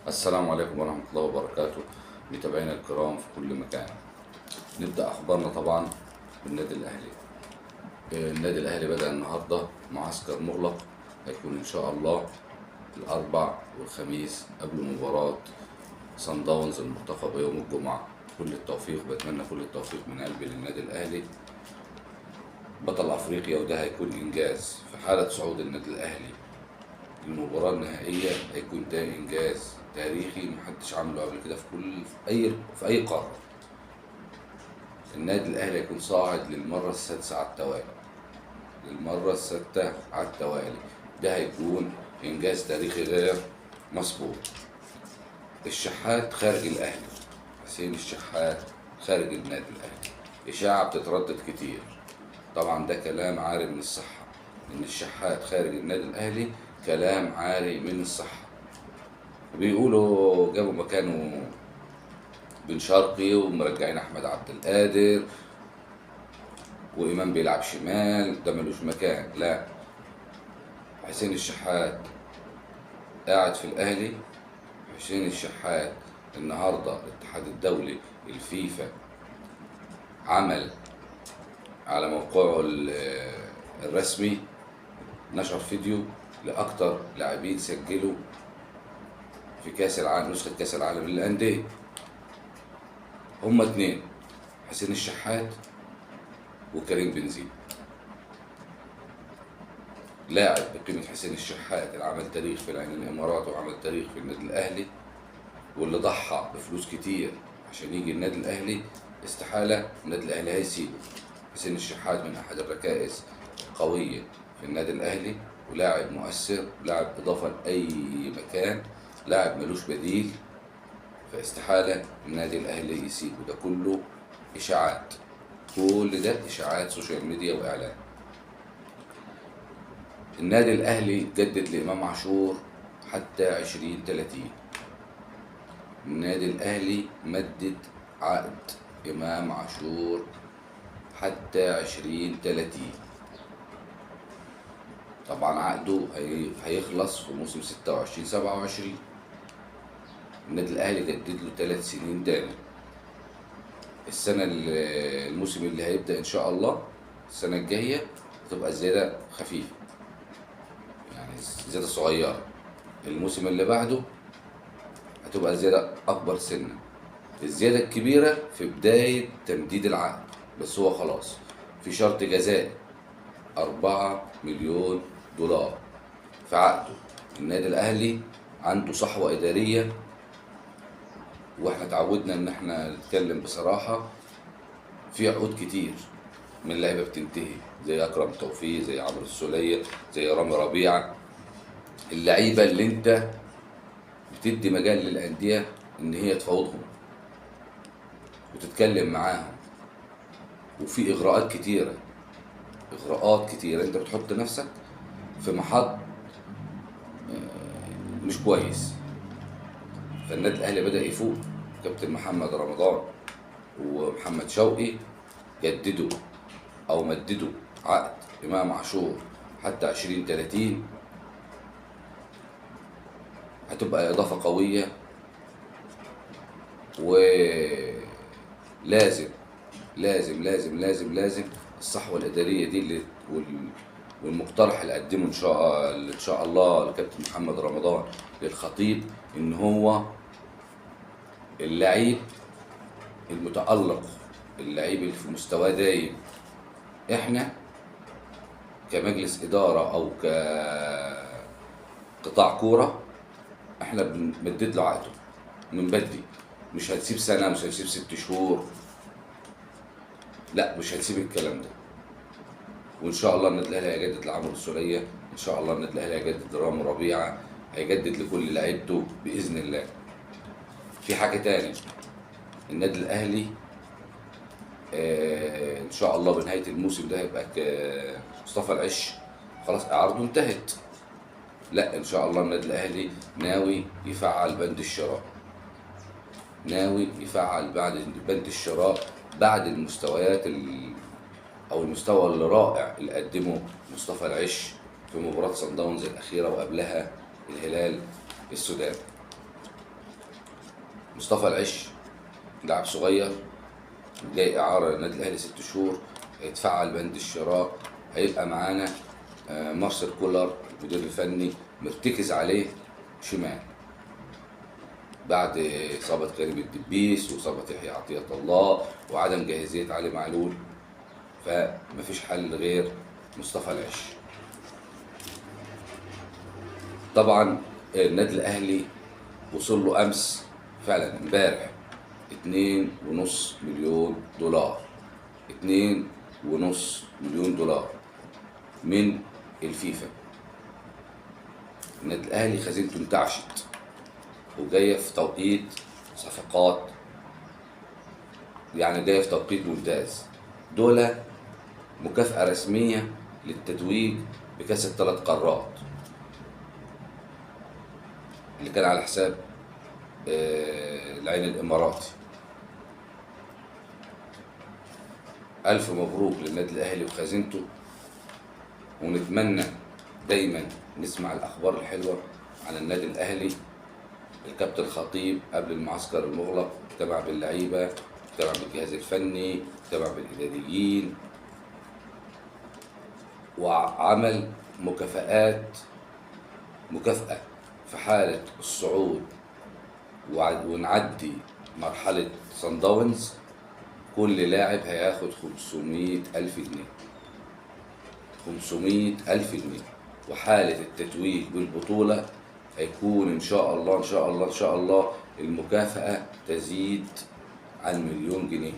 السلام عليكم ورحمة الله وبركاته. متابعينا الكرام في كل مكان. نبدأ أخبارنا طبعا بالنادي الأهلي. النادي الأهلي بدأ النهاردة معسكر مغلق، هيكون إن شاء الله الأربع والخميس قبل مباراة صن داونز المرتقبة يوم الجمعة. كل التوفيق، بتمنى كل التوفيق من قلبي للنادي الأهلي بطل أفريقيا، وده هيكون إنجاز في حالة صعود النادي الأهلي المباراة النهائية. هيكون ده إنجاز تاريخي محدش عمله قبل كده في أي قارة. النادي الأهلي هيكون صاعد للمرة السادسة على التوالي، ده هيكون إنجاز تاريخي غير مسبوق. الشحات خارج الأهلي، حسين الشحات خارج النادي الأهلي. إشاعة بتتردد كتير، طبعا ده كلام عاري من الصحة. إن الشحات خارج النادي الأهلي كلام عاري من الصحة. بيقولوا جابوا مكانه بن شرقي ومرجعين أحمد عبد القادر وإمام بيلعب شمال، ده ملوش مكان. لا، حسين الشحات قاعد في الأهلي. حسين الشحات النهارده الاتحاد الدولي الفيفا عمل على موقعه الرسمي، نشر فيديو لأكتر لاعبين سجلوا في كأس العالم، نسخة كأس العالم للأندية. هما اتنين، حسين الشحات وكريم بنزيما. لاعب بقيمة حسين الشحات اللي عمل تاريخ في العين الإمارات وعمل تاريخ في النادي الأهلي، واللي ضحى بفلوس كتير عشان يجي النادي الأهلي، استحالة النادي الأهلي هيسيبه. حسين الشحات من أحد الركائز القوية في النادي الأهلي، ولاعب مؤثر، لاعب إضافة لأي مكان، لاعب ملوش بديل، فاستحالة النادي الأهلي يسيبه. ده كله إشاعات، كل ده إشاعات سوشيال ميديا وإعلام. النادي الأهلي جدد لإمام عاشور حتى 2030. النادي الأهلي مدد عقد إمام عاشور حتى 2030. طبعا عقده هيخلص في موسم 26-27. النادي الأهلي جدد له 3 سنين تاني. الموسم اللي هيبدأ إن شاء الله السنة الجاية هتبقى الزيادة خفيفة، يعني زيادة صغيرة. الموسم اللي بعده هتبقى زيادة أكبر سنة. الزيادة الكبيرة في بداية تمديد العقد، بس هو خلاص في شرط جزائي 4 مليون دولار في عقده. النادي الأهلي عنده صحوة إدارية، واحنا تعودنا ان احنا نتكلم بصراحة. في عقود كتير من اللعيبة بتنتهي، زي أكرم توفيق، زي عمرو السولية، زي رامي ربيعة. اللعيبة اللي انت بتدي مجال للأندية ان هي تفاوضهم وتتكلم معاهم، وفي إغراءات كتيرة انت بتحط نفسك في محط مش كويس. فالنادي الأهلي بدأ يفوق. كابتن محمد رمضان ومحمد شوقي مددوا عقد إمام عاشور حتى 2030. هتبقى إضافة قوية، ولازم لازم لازم لازم لازم الصحوة الإدارية دي والمقترح اللي قدمه إن شاء الله الكابتن محمد رمضان للخطيب، إن هو اللعيب المتألق، اللعيب اللي في مستواه دايم، إحنا كمجلس إدارة أو كقطاع كورة إحنا بنمدد له عقده من بدري. مش هنسيب سنة، مش هنسيب 6 شهور، لا مش هنسيب الكلام ده. وإن شاء الله النادي الأهلي هيجدد لعمرو السولية، إن شاء الله النادي الأهلي هيجدد لرامي ربيعة، هيجدد لكل لعيبته بإذن الله. في حاجة تاني، النادي الأهلي إن شاء الله بنهاية الموسم ده هيبقى مصطفى العش خلاص إعارته انتهت. لا، إن شاء الله النادي الأهلي ناوي يفعل بند الشراء، بند الشراء بعد المستويات أو المستوى الرائع اللي قدمه مصطفى العش في مباراة صن داونز الأخيرة، وقبلها الهلال السوداني. مصطفى العش لاعب صغير جاي اعاره للنادي الاهلي 6 شهور، هيتفعل بند الشراء، هيبقى معانا. مارسيل كولر المدير الفني مرتكز عليه شمال بعد اصابه كريم الدبيس واصابه يحيى عطيه الله وعدم جاهزيه علي معلول، فمفيش حل غير مصطفى العش. طبعا النادي الاهلي وصل له امس فعلا امبارح 2.5 مليون دولار، 2.5 مليون دولار من الفيفا. النادي الاهلي خزينته انتعشت وجايه في توقيت صفقات، يعني جايه في توقيت ممتاز. دول مكافأة رسمية للتتويج بكأس ال3 قارات اللي كان على حساب العين الإماراتي. ألف مبروك للنادي الأهلي وخزينته، ونتمنى دايما نسمع الأخبار الحلوة عن النادي الأهلي. الكابتن الخطيب قبل المعسكر المغلق اجتمع باللعيبة، اجتمع بالجهاز الفني، اجتمع بالإداريين، وعمل مكافأة في حالة الصعود ونعدي مرحلة صن داونز. كل لاعب هياخد 500,000 جنيه، 500,000 جنيه. وحالة التتويج بالبطولة هيكون إن شاء الله إن شاء الله إن شاء الله المكافأة تزيد عن 1,000,000 جنيه.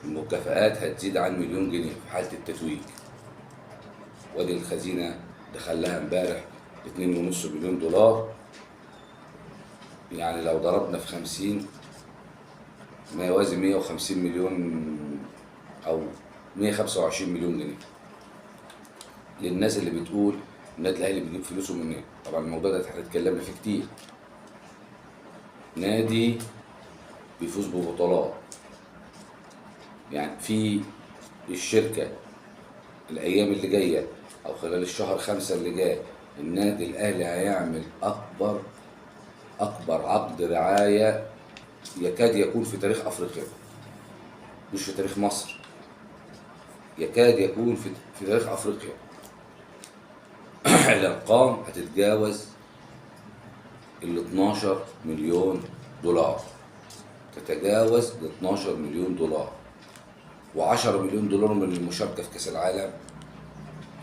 المكافآت هتزيد عن 1,000,000 جنيه في حالة التتويج. وادي الخزينة دخلها امبارح 2.5 مليون دولار، يعني لو ضربنا في 50 ما يوازي 150 مليون أو 125 مليون جنيه. للناس اللي بتقول النادي الأهلي بيجيب فلوسه منين؟ طبعا الموضوع ده احنا اتكلمنا فيه كتير. نادي بيفوز ببطولات، يعني في الشركة الأيام اللي جاية أو خلال الشهر 5 اللي جاي النادي الأهلي هيعمل أكبر عقد رعاية يكاد يكون في تاريخ أفريقيا، مش في تاريخ مصر، يكاد يكون في تاريخ أفريقيا. الأرقام هتتجاوز 12 مليون دولار، تتجاوز 12 مليون دولار، و10 مليون دولار من المشاركة في كأس العالم،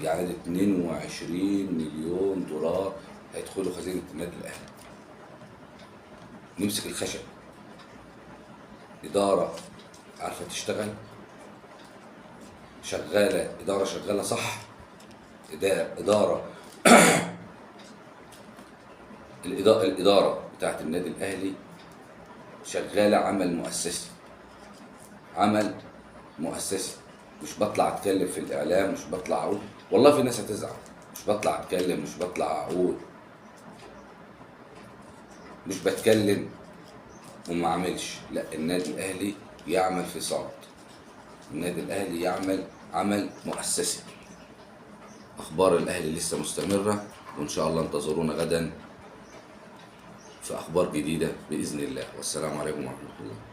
يعني 22 مليون دولار هيدخلوا خزينة النادي الأهلي. نمسك الخشب، إدارة عارفة تشتغل، إدارة شغالة صح، إدارة الإدارة بتاعت النادي الأهلي شغالة عمل مؤسسي. مش بطلع أتكلم في الإعلام، مش بطلع أقول والله في ناس هتزعل، مش بطلع أتكلم، مش بطلع أقول، مش بتكلم وما أعملش. لا، النادي الأهلي يعمل في صمت، النادي الأهلي يعمل عمل مؤسسي. أخبار الأهلي لسه مستمرة، وإن شاء الله انتظرونا غدا في أخبار جديدة بإذن الله. والسلام عليكم ورحمة الله.